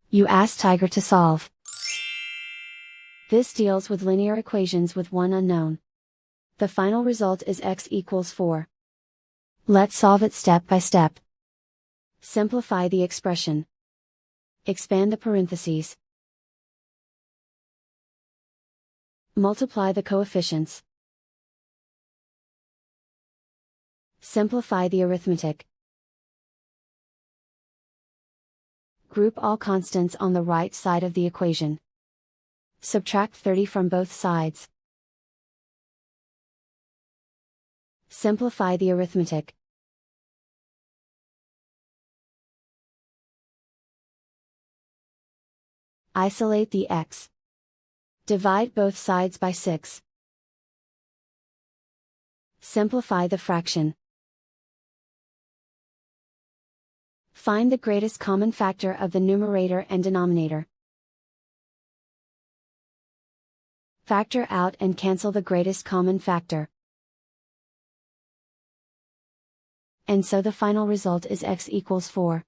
You ask Tiger to solve. This deals with linear equations with one unknown. The final result is x equals 4. Let's solve it step by step. Simplify the expression. Expand the parentheses. Multiply the coefficients. Simplify the arithmetic. Group all constants on the right side of the equation. Subtract 30 from both sides. Simplify the arithmetic. Isolate the x. Divide both sides by 6. Simplify the fraction. Find the greatest common factor of the numerator and denominator. Factor out and cancel the greatest common factor. And so the final result is x equals 4.